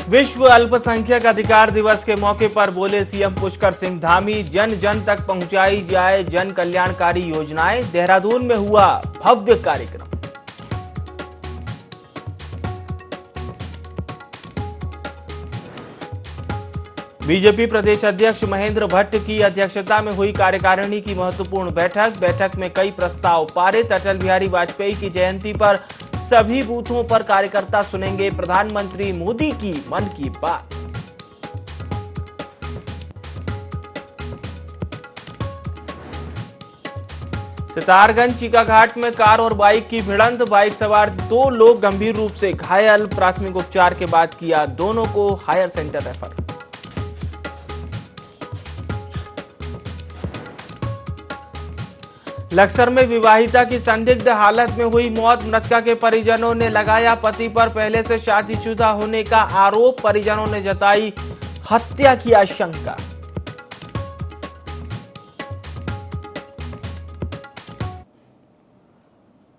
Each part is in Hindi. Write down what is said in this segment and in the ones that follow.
विश्व अल्पसंख्यक अधिकार दिवस के मौके पर बोले सीएम पुष्कर सिंह धामी, जन जन तक पहुंचाई जाए जन कल्याणकारी योजनाएं। देहरादून में हुआ भव्य कार्यक्रम। बीजेपी प्रदेश अध्यक्ष महेंद्र भट्ट की अध्यक्षता में हुई कार्यकारिणी की महत्वपूर्ण बैठक में कई प्रस्ताव पारित। अटल बिहारी वाजपेयी की जयंती पर सभी बूथों पर कार्यकर्ता सुनेंगे प्रधानमंत्री मोदी की मन की बात। सितारगंज चीकाघाट में कार और बाइक की भिड़ंत, बाइक सवार 2 लोग गंभीर रूप से घायल। प्राथमिक उपचार के बाद किया दोनों को हायर सेंटर रेफर। लक्सर में विवाहिता की संदिग्ध हालत में हुई मौत, मृतका के परिजनों ने लगाया पति पर पहले से शादीशुदा होने का आरोप। परिजनों ने जताई हत्या की आशंका।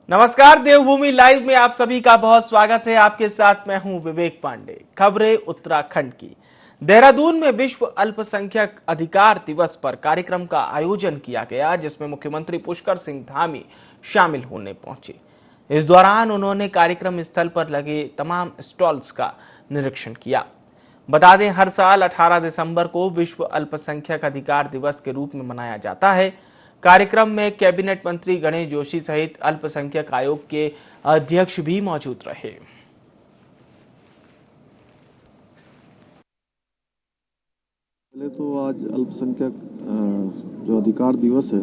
नमस्कार, देवभूमि लाइव में आप सभी का बहुत स्वागत है। आपके साथ मैं हूं विवेक पांडे। खबरें उत्तराखंड की। देहरादून में विश्व अल्पसंख्यक अधिकार दिवस पर कार्यक्रम का आयोजन किया गया, जिसमें मुख्यमंत्री पुष्कर सिंह धामी शामिल होने पहुंचे। इस दौरान उन्होंने कार्यक्रम स्थल पर लगे तमाम स्टॉल्स का निरीक्षण किया। बता दें, हर साल 18 दिसंबर को विश्व अल्पसंख्यक अधिकार दिवस के रूप में मनाया जाता है। कार्यक्रम में कैबिनेट मंत्री गणेश जोशी सहित अल्पसंख्यक आयोग के अध्यक्ष भी मौजूद रहे। पहले तो आज अल्पसंख्यक जो अधिकार दिवस है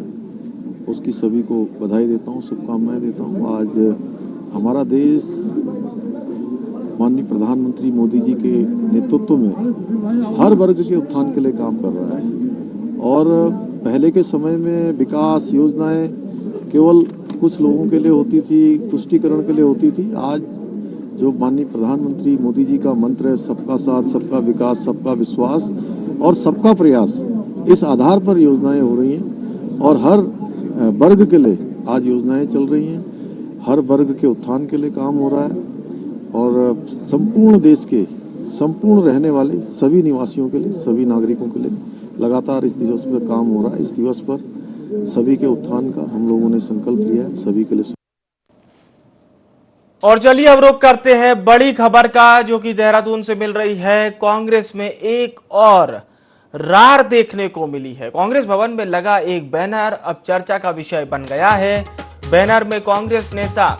उसकी सभी को बधाई देता हूँ, शुभकामनाएं देता हूँ। आज हमारा देश माननीय प्रधानमंत्री मोदी जी के नेतृत्व में हर वर्ग के उत्थान के लिए काम कर रहा है। और पहले के समय में विकास योजनाएं केवल कुछ लोगों के लिए होती थी, तुष्टीकरण के लिए होती थी। आज जो माननीय प्रधानमंत्री मोदी जी का मंत्र है, सबका साथ, सबका विकास, सबका विश्वास और सबका प्रयास, इस आधार पर योजनाएं हो रही हैं और हर वर्ग के लिए आज योजनाएं चल रही हैं। हर वर्ग के उत्थान के लिए काम हो रहा है और संपूर्ण देश के संपूर्ण रहने वाले सभी निवासियों के लिए, सभी नागरिकों के लिए लगातार इस दिवस पर काम हो रहा है। इस दिवस पर सभी के उत्थान का हम लोगों ने संकल्प लिया है, सभी के लिए। और चलिए अब रुख करते हैं बड़ी खबर का, जो कि देहरादून से मिल रही है। कांग्रेस में एक और रार देखने को मिली है। कांग्रेस भवन में लगा एक बैनर अब चर्चा का विषय बन गया है। बैनर में कांग्रेस नेता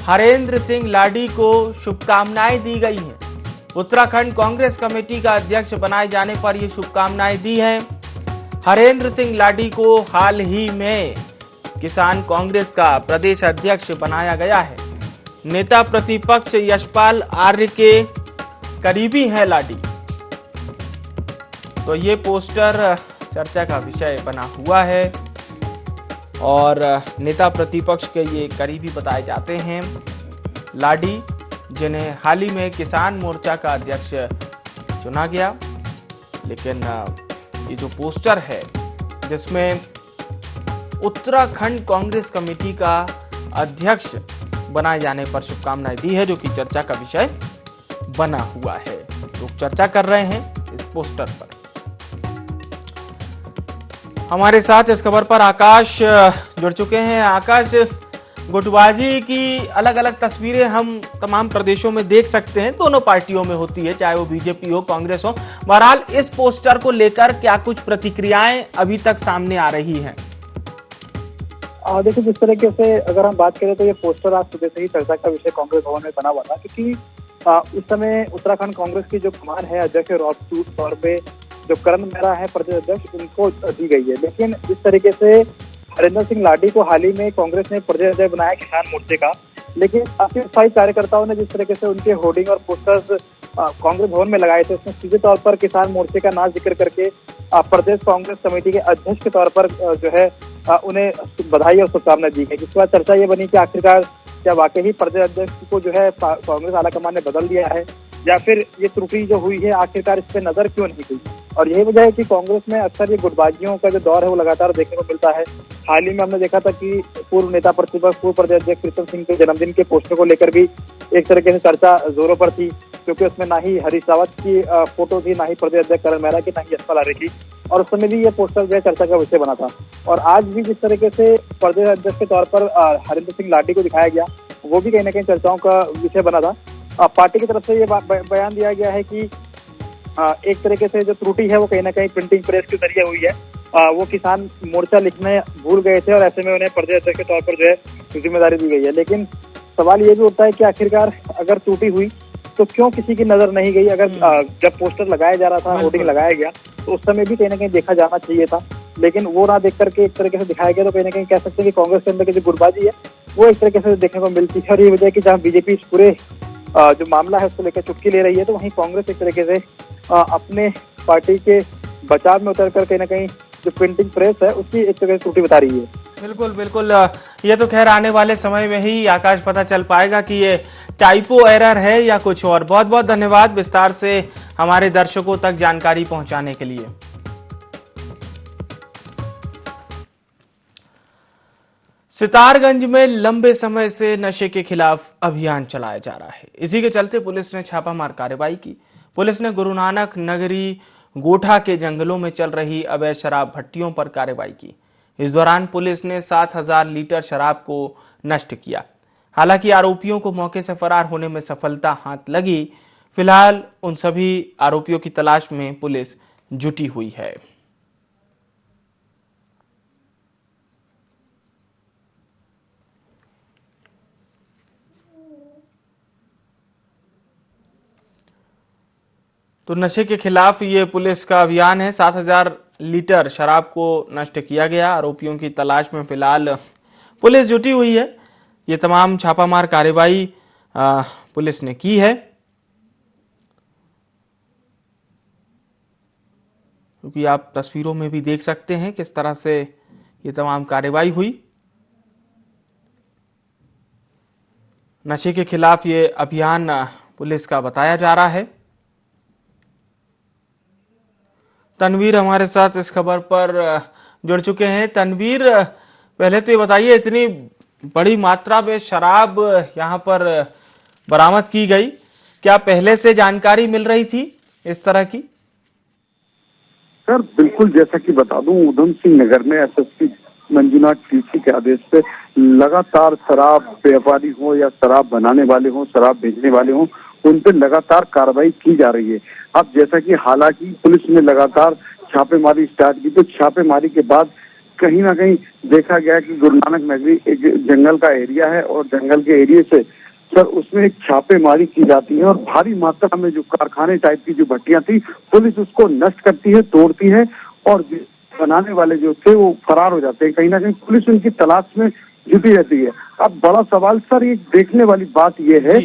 हरेंद्र सिंह लाडी को शुभकामनाएं दी गई हैं। उत्तराखंड कांग्रेस कमेटी का अध्यक्ष बनाए जाने पर यह शुभकामनाएं दी हैं। हरेंद्र सिंह लाडी को हाल ही में किसान कांग्रेस का प्रदेश अध्यक्ष बनाया गया है। नेता प्रतिपक्ष यशपाल आर्य के करीबी हैं लाडी। तो ये पोस्टर चर्चा का विषय बना हुआ है और नेता प्रतिपक्ष के ये करीबी बताए जाते हैं लाडी, जिन्हें हाल ही में किसान मोर्चा का अध्यक्ष चुना गया। लेकिन ये जो पोस्टर है जिसमें उत्तराखंड कांग्रेस कमेटी का अध्यक्ष बनाए जाने पर शुभकामनाएं दी है, जो कि चर्चा का विषय बना हुआ है। लोग चर्चा कर रहे हैं इस पोस्टर पर। हमारे साथ इस खबर पर आकाश जुड़ चुके हैं। आकाश, गुटबाजी की अलग अलग तस्वीरें हम तमाम प्रदेशों में देख सकते हैं, दोनों पार्टियों में होती है, चाहे वो बीजेपी हो, कांग्रेस हो। बहरहाल इस पोस्टर को लेकर क्या कुछ प्रतिक्रियाएं अभी तक सामने आ रही हैं? देखिए, जिस तरीके से अगर हम बात करें तो ये पोस्टर आज सुबह से ही चर्चा का विषय कांग्रेस भवन में बना हुआ था, क्योंकि इस समय उत्तराखंड कांग्रेस की जो कमान है अध्यक्ष तौर पे जो करण मेहरा है प्रदेश अध्यक्ष, उनको दी गई है। लेकिन इस तरीके से हरेंद्र सिंह लाडी को हाल ही में कांग्रेस ने प्रदेश अध्यक्ष बनाया किसान मोर्चे का। लेकिन काफी उत्साही कार्यकर्ताओं ने जिस तरीके से उनके होर्डिंग और पोस्टर्स कांग्रेस भवन में लगाए थे, उसमें सीधे तौर पर किसान मोर्चे का नाम जिक्र करके प्रदेश कांग्रेस कमेटी के अध्यक्ष के तौर पर जो है उन्हें बधाई और शुभकामनाएं दी गई। जिसके बाद चर्चा ये बनी कि आखिरकार क्या वाकई ही प्रदेश अध्यक्ष को जो है कांग्रेस आलाकमान ने बदल दिया है, या फिर ये त्रुटि जो हुई है आखिरकार इस पे नजर क्यों नहीं गई। और यही वजह है कि कांग्रेस में अक्सर ये गुटबाजियों का जो दौर है वो लगातार देखने को मिलता है। हाल ही में हमने देखा था कि पूर्व नेता प्रतिपक्ष, पूर्व प्रदेश अध्यक्ष प्रीतम सिंह के जन्मदिन के पोस्टर को लेकर भी एक तरीके से चर्चा जोरों पर थी, क्योंकि उसमें ना ही हरीश रावत की फोटो थी, ना ही प्रदेश अध्यक्ष करण मेहरा की, ना ही यशपाल आर्य की। और उस समय भी ये पोस्टर जो है चर्चा का विषय बना था। और आज भी जिस तरीके से प्रदेश अध्यक्ष के तौर पर हरेंद्र सिंह लाडी को दिखाया गया, वो भी कहीं ना कहीं चर्चाओं का विषय बना था। पार्टी की तरफ से ये बयान दिया गया है कि एक तरीके से जो त्रुटि है वो कहीं ना कहीं प्रिंटिंग प्रेस के जरिए हुई है। वो किसान मोर्चा लिखने भूल गए थे और ऐसे में उन्हें प्रदेश अध्यक्ष के तौर पर जो है जिम्मेदारी दी गई है। लेकिन सवाल ये भी उठता है कि आखिरकार अगर त्रुटि हुई तो क्यों किसी की नजर नहीं गई? अगर जब पोस्टर लगाया जा रहा था, होर्डिंग लगाया गया, तो उस समय भी कहीं ना कहीं देखा जाना चाहिए था। लेकिन वो ना देख करके एक तरीके से दिखाया गया, तो कहीं ना कहीं कह सकते हैं कि कांग्रेस के अंदर की जो गुटबाजी है वो एक तरीके से देखने को मिलती है। और ये वजह है कि जहाँ बीजेपी इस पूरे जो मामला है उसको लेकर चुटकी ले रही है, तो वहीं कांग्रेस एक तरीके से अपने पार्टी के बचाव में उतर कर कहीं ना कहीं जो प्रिंटिंग प्रेस है उसकी एक तरह से त्रुटि बता रही है। बिल्कुल बिल्कुल। ये तो खैर आने वाले समय में ही आकाश पता चल पाएगा कि ये टाइपो एरर है या कुछ और। बहुत बहुत धन्यवाद विस्तार से हमारे दर्शकों तक जानकारी पहुंचाने के लिए। सितारगंज में लंबे समय से नशे के खिलाफ अभियान चलाया जा रहा है। इसी के चलते पुलिस ने छापामार कार्रवाई की। पुलिस ने गुरु नानक नगरी गोठा के जंगलों में चल रही अवैध शराब भट्टियों पर कार्रवाई की। इस दौरान पुलिस ने 7,000 लीटर शराब को नष्ट किया। हालांकि आरोपियों को मौके से फरार होने में सफलता हाथ लगी। फिलहाल उन सभी आरोपियों की तलाश में पुलिस जुटी हुई है। तो नशे के खिलाफ ये पुलिस का अभियान है। 7,000 लीटर शराब को नष्ट किया गया। आरोपियों की तलाश में फिलहाल पुलिस जुटी हुई है। ये तमाम छापामार कार्रवाई पुलिस ने की है, क्योंकि आप तस्वीरों में भी देख सकते हैं किस तरह से ये तमाम कार्रवाई हुई। नशे के खिलाफ ये अभियान पुलिस का बताया जा रहा है। तनवीर हमारे साथ इस खबर पर जुड़ चुके हैं। तनवीर, पहले तो ये बताइए, इतनी बड़ी मात्रा में शराब यहाँ पर बरामद की गई, क्या पहले से जानकारी मिल रही थी इस तरह की? सर बिल्कुल, जैसा कि बता दूं, उधम सिंह नगर में एसएसपी मंजुनाथ टीसी के आदेश पे लगातार शराब व्यापारी हो या शराब बनाने वाले हो, शराब भेजने वाले हो, उन पे लगातार कार्रवाई की जा रही है। अब जैसा कि हालांकि पुलिस ने लगातार छापेमारी स्टार्ट की, तो छापेमारी के बाद कहीं ना कहीं देखा गया कि गुरु नानक नगरी एक जंगल का एरिया है और जंगल के एरिया से सर उसमें एक छापेमारी की जाती है और भारी मात्रा में जो कारखाने टाइप की जो भट्टियां थी, पुलिस उसको नष्ट करती है, तोड़ती है और बनाने वाले जो थे वो फरार हो जाते हैं। कहीं ना कहीं पुलिस उनकी तलाश में जुटी रहती है। अब बड़ा सवाल सर ये देखने वाली बात ये है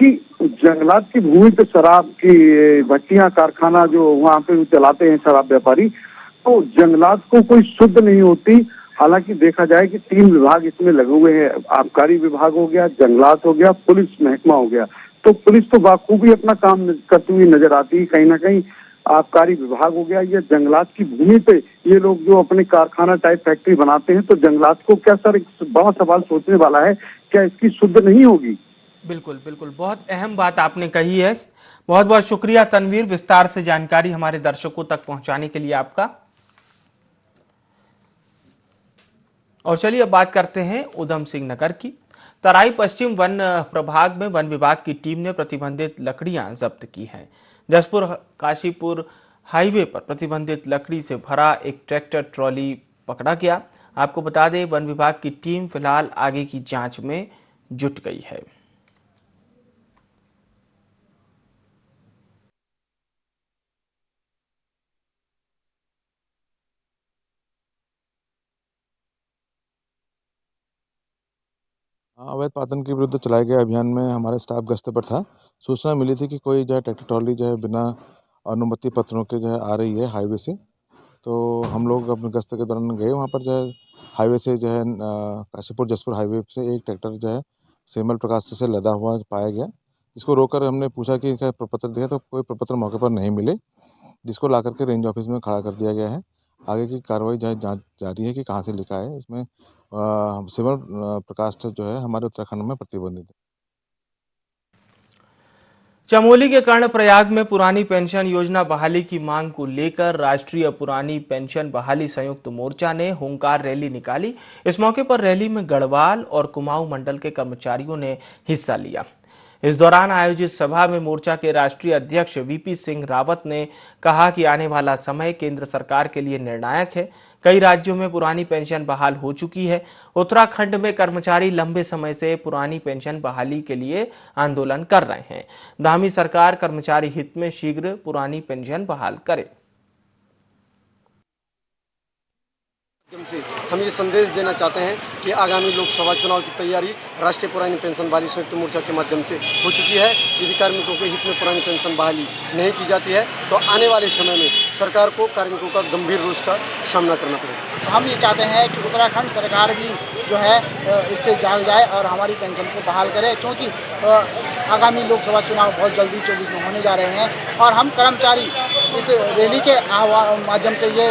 कि जंगलात की भूमि पे शराब की भट्टियां, कारखाना जो वहाँ पे चलाते हैं शराब व्यापारी, तो जंगलात को कोई शुद्ध नहीं होती। हालांकि देखा जाए कि 3 विभाग इसमें लगे हुए हैं, आबकारी विभाग हो गया, जंगलात हो गया, पुलिस महकमा हो गया। तो पुलिस तो बाखूबी अपना काम करती हुई नजर आती है। कहीं ना कहीं आबकारी विभाग हो गया या जंगलात की भूमि पे ये लोग जो अपने कारखाना टाइप फैक्ट्री बनाते हैं, तो जंगलात को क्या सर एक बड़ा सवाल सोचने वाला है, क्या इसकी शुद्ध नहीं होगी? बिल्कुल बिल्कुल, बहुत अहम बात आपने कही है। बहुत बहुत शुक्रिया तनवीर, विस्तार से जानकारी हमारे दर्शकों तक पहुंचाने के लिए आपका। और चलिए अब बात करते हैं उधम सिंह नगर की। तराई पश्चिम वन प्रभाग में वन विभाग की टीम ने प्रतिबंधित लकड़ियां जब्त की हैं। जसपुर काशीपुर हाईवे पर प्रतिबंधित लकड़ी से भरा एक ट्रैक्टर ट्रॉली पकड़ा गया। आपको बता दें, वन विभाग की टीम फिलहाल आगे की जांच में जुट गई है। अवैध पातन के विरुद्ध चलाए गए अभियान में हमारा स्टाफ गश्त पर था। सूचना मिली थी कि कोई जो है ट्रैक्टर ट्रॉली जो है बिना अनुमति पत्रों के जो है आ रही है हाईवे से। तो हम लोग अपने गश्त के दौरान गए वहाँ पर, जो है हाईवे से जो है काशीपुर जसपुर हाईवे से एक ट्रैक्टर जो है सेमल प्रकाश से लदा हुआ पाया गया। इसको रोककर हमने पूछा कि क्या प्रपत्र दिया, तो कोई प्रपत्र मौके पर नहीं मिले, जिसको ला करके रेंज ऑफिस में खड़ा कर दिया गया है। आगे की कार्रवाई जो है जाँच जारी है कि कहाँ से लिखा है। इसमें सेमल प्रकाश जो है हमारे उत्तराखंड में प्रतिबंधित है। चमोली के कर्णप्रयाग में पुरानी पेंशन योजना बहाली की मांग को लेकर राष्ट्रीय पुरानी पेंशन बहाली संयुक्त मोर्चा ने हुंकार रैली निकाली। इस मौके पर रैली में गढ़वाल और कुमाऊं मंडल के कर्मचारियों ने हिस्सा लिया। इस दौरान आयोजित सभा में मोर्चा के राष्ट्रीय अध्यक्ष वीपी सिंह रावत ने कहा कि आने वाला समय केंद्र सरकार के लिए निर्णायक है। कई राज्यों में पुरानी पेंशन बहाल हो चुकी है। उत्तराखंड में कर्मचारी लंबे समय से पुरानी पेंशन बहाली के लिए आंदोलन कर रहे हैं। धामी सरकार कर्मचारी हित में शीघ्र पुरानी पेंशन बहाल करे। से हम ये संदेश देना चाहते हैं कि आगामी लोकसभा चुनाव की तैयारी राष्ट्रीय पुरानी पेंशन बहाली संयुक्त मोर्चा के माध्यम से हो चुकी है। यदि कार्मिकों के हित में पुरानी पेंशन बहाली नहीं की जाती है तो आने वाले समय में सरकार को कार्मिकों का गंभीर रोष का सामना करना पड़ेगा। हम ये चाहते हैं कि उत्तराखंड सरकार भी जो है इससे जाग जाए और हमारी पेंशन को बहाल करे, क्योंकि आगामी लोकसभा चुनाव बहुत जल्दी 24 में होने जा रहे हैं और हम कर्मचारी इस रैली के माध्यम से ये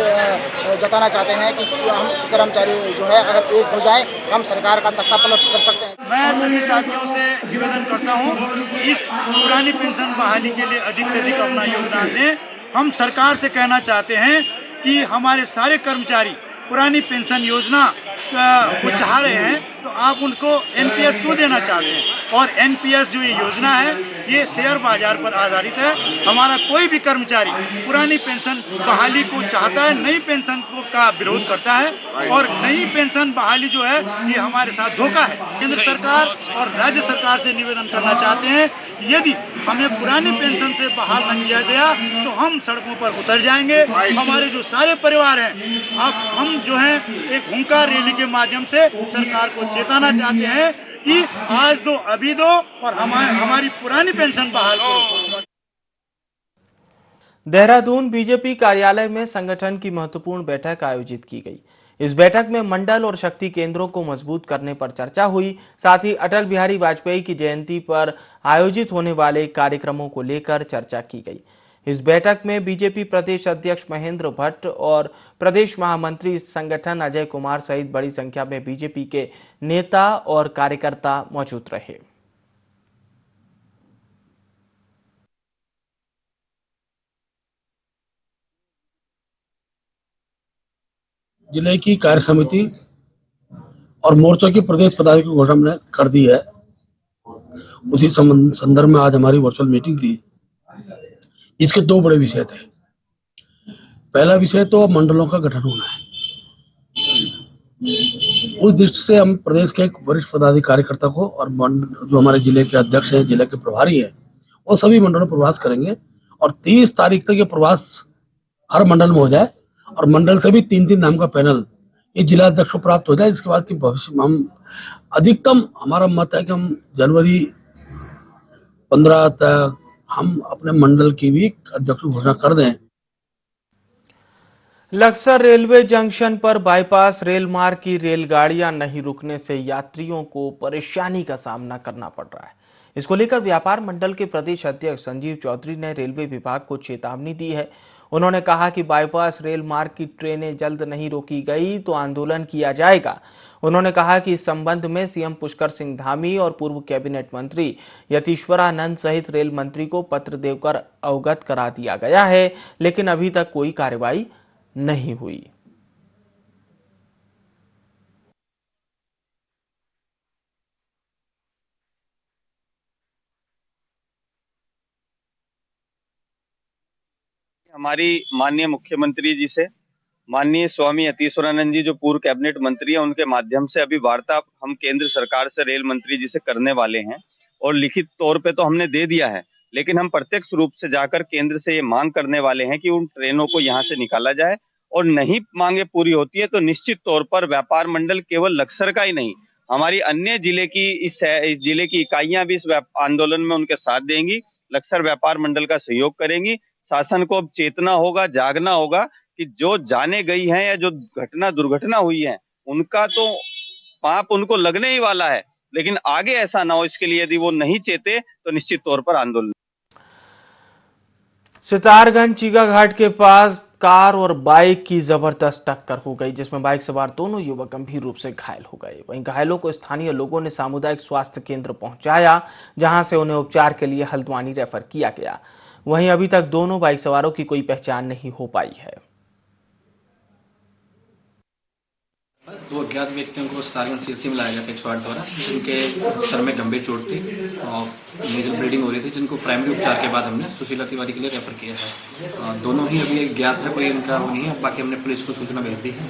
जताना चाहते हैं कि हम कर्मचारी जो है अगर एक हो जाए हम सरकार का तख्ता पलट कर सकते हैं। मैं सभी साथियों से निवेदन करता हूं कि इस पुरानी पेंशन बहाली के लिए अधिक से अधिक अपना योगदान दें। हम सरकार से कहना चाहते हैं कि हमारे सारे कर्मचारी पुरानी पेंशन योजना को चाह रहे हैं तो आप उनको एनपीएस क्यों देना चाहते हैं? और एनपीएस जो ये योजना है ये शेयर बाजार पर आधारित है। हमारा कोई भी कर्मचारी पुरानी पेंशन बहाली को चाहता है, नई पेंशन का विरोध करता है और नई पेंशन बहाली जो है ये हमारे साथ धोखा है। केंद्र सरकार और राज्य सरकार से निवेदन करना चाहते हैं, यदि हमें पुरानी पेंशन से बहाल न किया गया तो हम सड़कों पर उतर जाएंगे। हमारे जो सारे परिवार हैं, अब हम जो है एक हुंकार रैली के माध्यम से सरकार को चेताना चाहते हैं कि आज दो अभी दो और हमारी पुरानी पेंशन बहाल करो। देहरादून बीजेपी कार्यालय में संगठन की महत्वपूर्ण बैठक आयोजित की गई। इस बैठक में मंडल और शक्ति केंद्रों को मजबूत करने पर चर्चा हुई। साथ ही अटल बिहारी वाजपेयी की जयंती पर आयोजित होने वाले कार्यक्रमों को लेकर चर्चा की गई। इस बैठक में बीजेपी प्रदेश अध्यक्ष महेंद्र भट्ट और प्रदेश महामंत्री संगठन अजय कुमार सहित बड़ी संख्या में बीजेपी के नेता और कार्यकर्ता मौजूद रहे। जिले की कार्य समिति और मोर्चा की प्रदेश पदाधिकारी की घोषणा हमने कर दी है। उसी संदर्भ में आज हमारी वर्चुअल मीटिंग थी। इसके दो बड़े विषय थे। पहला विषय तो मंडलों का गठन होना है। उस दृष्टि से हम प्रदेश के एक वरिष्ठ पदाधिकारी कार्यकर्ता को और जो हमारे जिले के अध्यक्ष हैं, जिले के प्रभारी हैं, वो सभी मंडलों में प्रवास करेंगे और 30 तारीख तक ये प्रवास हर मंडल में हो जाए और मंडल से भी 3-3 नाम का पैनल ये जिला अध्यक्ष को प्राप्त हो जाए। इसके बाद की भविष्य में हम अधिकतम, हमारा मत है कि हम जनवरी 15 तक हम अपने मंडल की भी अध्यक्ष घोषणा कर दें। लक्सर रेलवे जंक्शन पर बाईपास रेल मार्ग की रेलगाड़ियां नहीं रुकने से यात्रियों को परेशानी का सामना करना पड़ रहा है। इसको लेकर व्यापार मंडल के प्रदेश अध्यक्ष संजीव चौधरी ने रेलवे विभाग को चेतावनी दी है। उन्होंने कहा कि बाईपास रेल मार्ग की ट्रेनें जल्द नहीं रोकी गई तो आंदोलन किया जाएगा। उन्होंने कहा कि इस संबंध में सीएम पुष्कर सिंह धामी और पूर्व कैबिनेट मंत्री यतीश्वरानंद सहित रेल मंत्री को पत्र देकर अवगत करा दिया गया है, लेकिन अभी तक कोई कार्रवाई नहीं हुई। हमारी माननीय मुख्यमंत्री जी से, माननीय स्वामी यतीश्वरानंद जी जो पूर्व कैबिनेट मंत्री हैं, उनके माध्यम से अभी वार्ता हम केंद्र सरकार से रेल मंत्री जी से करने वाले हैं और लिखित तौर पे तो हमने दे दिया है, लेकिन हम प्रत्यक्ष रूप से जाकर केंद्र से ये मांग करने वाले हैं कि उन ट्रेनों को यहाँ से निकाला जाए और नहीं मांगे पूरी होती है तो निश्चित तौर पर व्यापार मंडल केवल लक्सर का ही नहीं, हमारी अन्य जिले की इस जिले की इकाइयां भी इस आंदोलन में उनके साथ देंगी, लक्सर व्यापार मंडल का सहयोग करेंगी। शासन को अब चेतना होगा, जागना होगा कि जो जाने गई हैं या जो दुर्घटना हुई है उनका तो पाप उनको लगने ही वाला है, लेकिन आगे ऐसा ना हो इसके लिए यदि वो नहीं चेते तो निश्चित तौर पर आंदोलन। सितारगंज चीगा घाट के पास कार और बाइक की जबरदस्त टक्कर हो गई, जिसमें बाइक सवार दोनों युवक गंभीर रूप से घायल हो गए। वहीं घायलों को स्थानीय लोगों ने सामुदायिक स्वास्थ्य केंद्र पहुंचाया, जहां से उन्हें उपचार के लिए हल्द्वानी रेफर किया गया। वहीं अभी तक दोनों बाइक सवारों की कोई पहचान नहीं हो पाई है। दो अज्ञात व्यक्तियों को सतारगंज सीएचसी में लाया गया था 108 द्वारा, जिनके सर में गंभीर चोट थी और मेजर ब्लीडिंग हो रही थी, जिनको प्राइमरी उपचार के बाद हमने सुशीला तिवारी के लिए रेफर किया है। दोनों ही अभी ज्ञात है, कोई इनका वो नहीं है। बाकी हमने पुलिस को सूचना भेज दी है।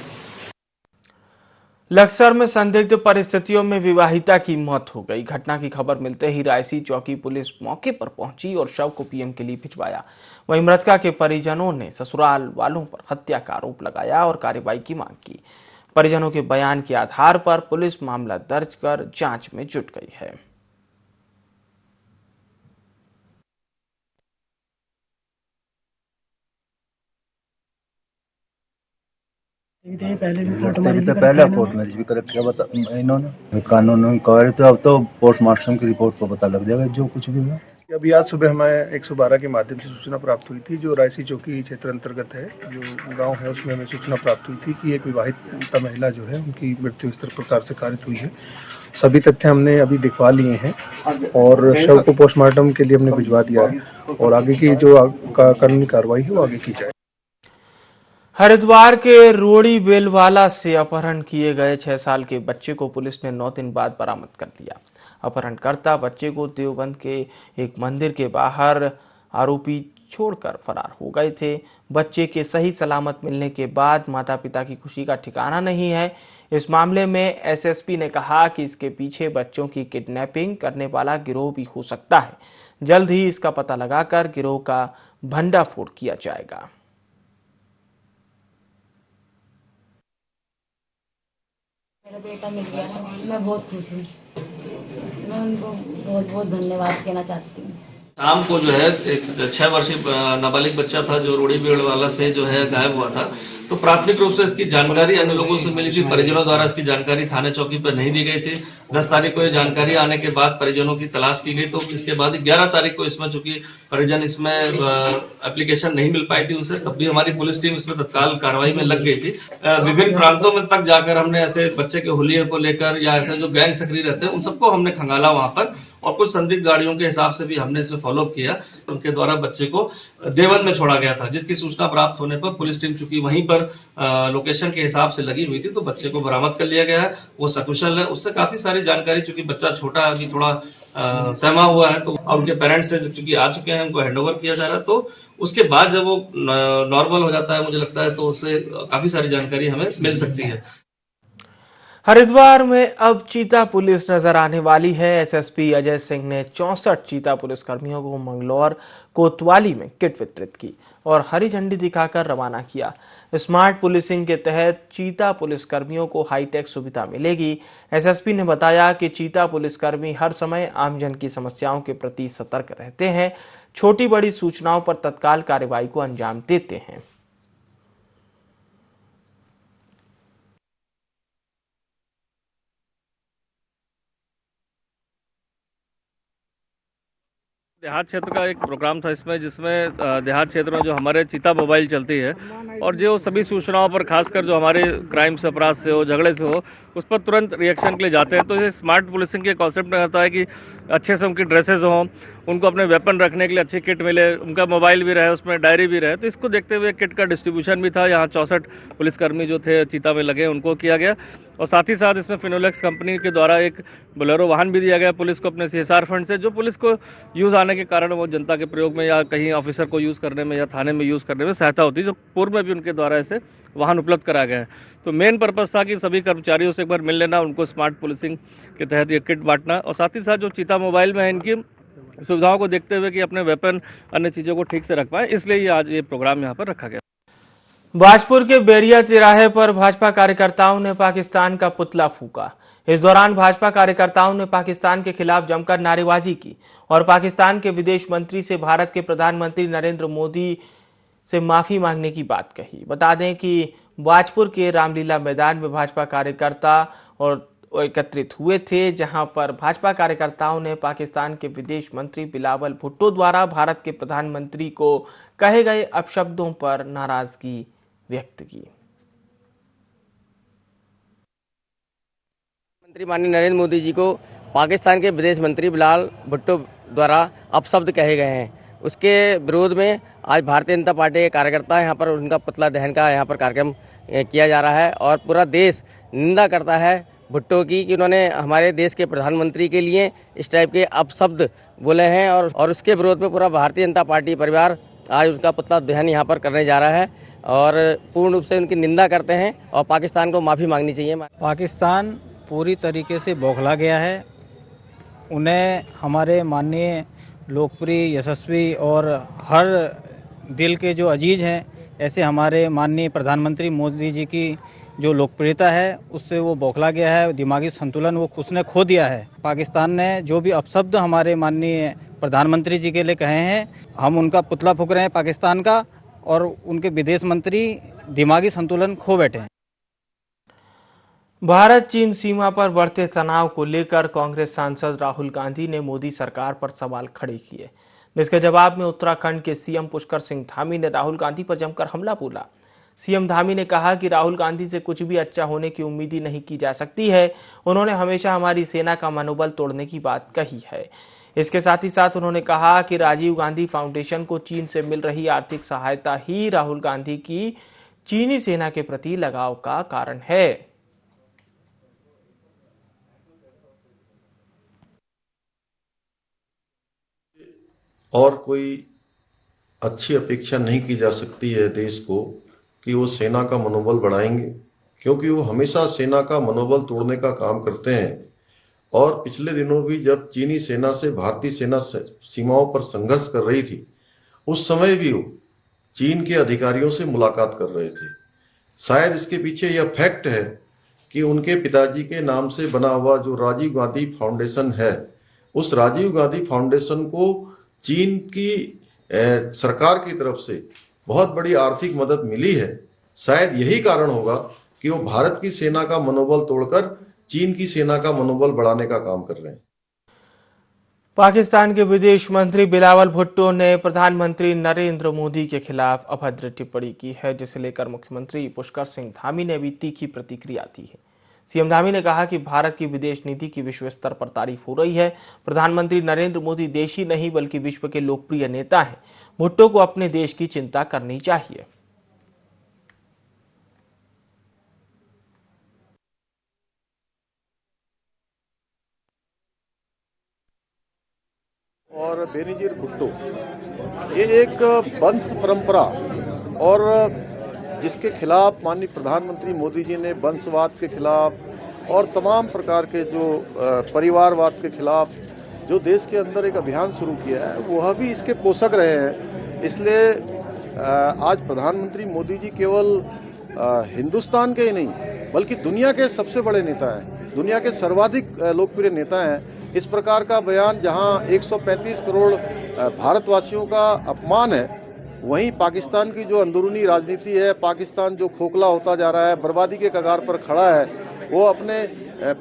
लक्सर में संदिग्ध परिस्थितियों में विवाहिता की मौत हो गई। घटना की खबर मिलते ही रायसी चौकी पुलिस मौके पर पहुंची और शव को पीएम के लिए भिजवाया। वहीं मृतका के परिजनों ने ससुराल वालों पर हत्या का आरोप लगाया और कार्रवाई की मांग की। परिजनों के बयान के आधार पर पुलिस मामला दर्ज कर जांच में जुट गई है। पहले कोर्ट मैरिज भी करेक्ट किया इन्होंने कानून कार्य, तो अब तो पोस्टमार्टम की रिपोर्ट पर पता लग जाएगा जो कुछ भी हुआ। अभी आज सुबह हमें 112 के माध्यम से सूचना प्राप्त हुई थी, जो रायसी चौकी क्षेत्र अंतर्गत है, जो गांव है, उसमें हमें सूचना प्राप्त हुई थी कि एक विवाहित महिला जो है उनकी मृत्यु इस प्रकार से कारित हुई है। सभी तथ्य हमने अभी दिखवा लिए हैं और शव को पोस्टमार्टम के लिए हमने भिजवा दिया है और आगे की जो कानूनी कार्रवाई है वो आगे की जाए। हरिद्वार के रोड़ी बेलवाला से अपहरण किए गए 6 साल के बच्चे को पुलिस ने 9 दिन बाद बरामद कर लिया। अपहरणकर्ता बच्चे को देवबंद के एक मंदिर के बाहर आरोपी छोड़कर फरार हो गए थे। बच्चे के सही सलामत मिलने के बाद माता पिता की खुशी का ठिकाना नहीं है। इस मामले में एसएसपी ने कहा कि इसके पीछे बच्चों की किडनैपिंग करने वाला गिरोह भी हो सकता है। जल्द ही इसका पता लगाकर गिरोह का भंडाफोड़ किया जाएगा। मेरा बेटा मिल गया, मैं बहुत खुश हूँ। मैं उनको बहुत बहुत धन्यवाद कहना चाहती हूँ। शाम को जो है एक 6 वर्षीय नाबालिग बच्चा था जो रोड़ी बेलवाला से जो है गायब हुआ था। तो प्राथमिक रूप से इसकी जानकारी अन्य लोगों से मिली थी। परिजनों द्वारा इसकी जानकारी थाने चौकी पर नहीं दी गई थी। 10 तारीख को ये जानकारी आने के बाद परिजनों की तलाश की गई। तो इसके बाद 11 तारीख को इसमें चूंकि परिजन इसमें एप्लीकेशन नहीं मिल पाई थी उनसे, तब भी हमारी पुलिस टीम इसमें तत्काल कार्रवाई में लग गई थी। विभिन्न प्रांतों में तक जाकर हमने ऐसे बच्चे के हुलिये को लेकर या ऐसे जो गैंग सक्रिय रहते हैं उन सबको हमने खंगाला वहां पर, और कुछ संदिग्ध गाड़ियों के हिसाब से भी हमने इसमें फॉलोअप किया। उनके द्वारा बच्चे को देवबंद में छोड़ा गया था, जिसकी सूचना प्राप्त होने पर पुलिस टीम चूंकि वहीं पर लोकेशन के हिसाब से लगी हुई थी, तो बच्चे को बरामद कर लिया गया है। वो सकुशल है। उससे काफी सारी जानकारी, चूंकि बच्चा छोटा है, अभी थोड़ा सहमा हुआ है, तो उनके पेरेंट्स से चूंकि आ चुके हैं, उनको हैंडओवर किया जा रहा है। तो उसके बाद जब वो नॉर्मल हो जाता है, मुझे लगता है, तो उससे काफी सारी जानकारी हमें मिल सकती है। हरिद्वार में अब चीता पुलिस नजर आने वाली है। एसएसपी अजय सिंह ने 64 चीता पुलिसकर्मियों को मंगलौर कोतवाली में किट वितरित की और हरी झंडी दिखाकर रवाना किया। स्मार्ट पुलिसिंग के तहत चीता पुलिसकर्मियों को हाईटेक सुविधा मिलेगी। एसएसपी ने बताया कि चीता पुलिसकर्मी हर समय आमजन की समस्याओं के प्रति सतर्क रहते हैं, छोटी बड़ी सूचनाओं पर तत्काल कार्रवाई को अंजाम देते हैं। देहात क्षेत्र का एक प्रोग्राम था इसमें, जिसमें देहात क्षेत्र में जो हमारे चीता मोबाइल चलती है और जो सभी सूचनाओं पर, खासकर जो हमारे क्राइम से, अपराध से हो, झगड़े से हो, उस पर तुरंत रिएक्शन के लिए जाते हैं। तो ये स्मार्ट पुलिसिंग के कॉन्सेप्ट में आता है कि अच्छे से उनकी ड्रेसेस हों, उनको अपने वेपन रखने के लिए अच्छी किट मिले, उनका मोबाइल भी रहे, उसमें डायरी भी रहे। तो इसको देखते हुए किट का डिस्ट्रीब्यूशन भी था। यहाँ 64 पुलिसकर्मी जो थे चीता में लगे, उनको किया गया। और साथ ही साथ इसमें फिनोलेक्स कंपनी के द्वारा एक बोलेरो वाहन भी दिया गया पुलिस को अपने CSR फंड से, जो पुलिस को यूज़ आने के कारण वो जनता के प्रयोग में या कहीं ऑफिसर को यूज़ करने में या थाने में यूज़ करने में सहायता होती है, जो पूर्व में भी उनके द्वारा ऐसे वाहन उपलब्ध कराया गया है। तो मेन पर्पस था कि सभी कर्मचारियों से एक बार मिल लेना, उनको स्मार्ट पुलिसिंग के तहत ये किट बांटना, और साथ ही साथ जो चीता मोबाइल में है इनकी सुविधाओं को देखते हुए कि अपने वेपन, अन्य चीज़ों को ठीक से रख पाए, इसलिए ये आज ये प्रोग्राम यहाँ पर रखा गया। बाजपुर के बेरिया तिराहे पर भाजपा कार्यकर्ताओं ने पाकिस्तान का पुतला फूंका। इस दौरान भाजपा कार्यकर्ताओं ने पाकिस्तान के खिलाफ जमकर नारेबाजी की और पाकिस्तान के विदेश मंत्री से भारत के प्रधानमंत्री नरेंद्र मोदी से माफी मांगने की बात कही। बता दें कि बाजपुर के रामलीला मैदान में भाजपा कार्यकर्ता और एकत्रित हुए थे, जहां पर भाजपा कार्यकर्ताओं ने पाकिस्तान के विदेश मंत्री बिलावल भुट्टो द्वारा भारत के प्रधानमंत्री को कहे गए अपशब्दों पर नाराजगी व्यक्त की। मंत्री माननीय नरेंद्र मोदी जी को पाकिस्तान के विदेश मंत्री बिलावल भुट्टो द्वारा अपशब्द कहे गए हैं, उसके विरोध में आज भारतीय जनता पार्टी के कार्यकर्ता यहाँ पर उनका पुतला दहन का यहाँ पर कार्यक्रम किया जा रहा है और पूरा देश निंदा करता है भुट्टो की कि उन्होंने हमारे देश के प्रधानमंत्री के लिए इस टाइप के अपशब्द बोले हैं और उसके विरोध में पूरा भारतीय जनता पार्टी परिवार आज उसका पुतला दहन यहाँ पर करने जा रहा है और पूर्ण रूप से उनकी निंदा करते हैं और पाकिस्तान को माफ़ी मांगनी चाहिए। पाकिस्तान पूरी तरीके से बौखला गया है। उन्हें हमारे माननीय लोकप्रिय यशस्वी और हर दिल के जो अजीज हैं, ऐसे हमारे माननीय प्रधानमंत्री मोदी जी की जो लोकप्रियता है उससे वो बौखला गया है, दिमागी संतुलन वो उसने खो दिया है। पाकिस्तान ने जो भी अपशब्द हमारे माननीय प्रधानमंत्री जी के लिए कहे हैं, हम उनका पुतला फूंक रहे हैं पाकिस्तान का, और उनके विदेश मंत्री दिमागी संतुलन खो बैठे हैं। भारत चीन सीमा पर बढ़ते तनाव को लेकर कांग्रेस सांसद राहुल गांधी ने मोदी सरकार पर सवाल खड़े किए, जिसके जवाब में उत्तराखंड के सीएम पुष्कर सिंह धामी ने राहुल गांधी पर जमकर हमला बोला। सीएम धामी ने कहा कि राहुल गांधी से कुछ भी अच्छा होने की उम्मीद ही नहीं की जा सकती है। उन्होंने हमेशा हमारी सेना का मनोबल तोड़ने की बात कही है। इसके साथ ही साथ उन्होंने कहा कि राजीव गांधी फाउंडेशन को चीन से मिल रही आर्थिक सहायता ही राहुल गांधी की चीनी सेना के प्रति लगाव का कारण है। और कोई अच्छी अपेक्षा नहीं की जा सकती है देश को कि वो सेना का मनोबल बढ़ाएंगे, क्योंकि वो हमेशा सेना का मनोबल तोड़ने का काम करते हैं। और पिछले दिनों भी जब चीनी सेना से भारतीय सेना सीमाओं पर संघर्ष कर रही थी, उस समय भी वो चीन के अधिकारियों से मुलाकात कर रहे थे। शायद इसके पीछे यह फैक्ट है कि उनके पिताजी के नाम से बना हुआ जो राजीव गांधी फाउंडेशन है, उस राजीव गांधी फाउंडेशन को चीन की सरकार की तरफ से बहुत बड़ी आर्थिक मदद मिली है। शायद यही कारण होगा कि वो भारत की सेना का मनोबल तोड़कर चीन की सेना का मनोबल बढ़ाने का काम कर रहे हैं। पाकिस्तान के विदेश मंत्री बिलावल भुट्टो ने प्रधानमंत्री नरेंद्र मोदी के खिलाफ अभद्र टिप्पणी की है, जिसे लेकर मुख्यमंत्री पुष्कर सिंह धामी ने भी तीखी प्रतिक्रिया दी है। सीएम धामी ने कहा कि भारत की विदेश नीति की विश्व स्तर पर तारीफ हो रही है। प्रधानमंत्री नरेंद्र मोदी देश ही नहीं बल्कि विश्व के लोकप्रिय नेता हैं। भुट्टो को अपने देश की चिंता करनी चाहिए। और बेनजीर भुट्टो ये एक वंश परंपरा और जिसके खिलाफ माननीय प्रधानमंत्री मोदी जी ने वंशवाद के खिलाफ और तमाम प्रकार के जो परिवारवाद के खिलाफ जो देश के अंदर एक अभियान शुरू किया है, वह भी इसके पोषक रहे हैं। इसलिए आज प्रधानमंत्री मोदी जी केवल हिंदुस्तान के ही नहीं बल्कि दुनिया के सबसे बड़े नेता हैं, दुनिया के सर्वाधिक लोकप्रिय नेता हैं। इस प्रकार का बयान जहां 135 करोड़ भारतवासियों का अपमान है, वहीं पाकिस्तान की जो अंदरूनी राजनीति है, पाकिस्तान जो खोखला होता जा रहा है, बर्बादी के कगार पर खड़ा है, वो अपने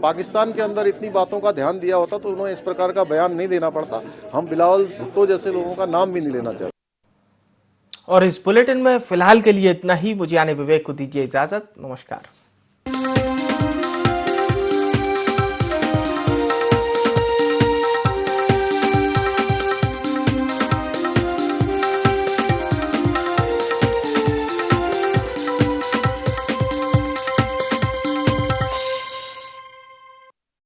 पाकिस्तान के अंदर इतनी बातों का ध्यान दिया होता तो उन्हें इस प्रकार का बयान नहीं देना पड़ता। हम बिलावल भुट्टो जैसे लोगों का नाम भी नहीं लेना चाहते। और इस बुलेटिन में फिलहाल के लिए इतना ही। मुझे आने विवेक को दीजिए इजाजत। नमस्कार।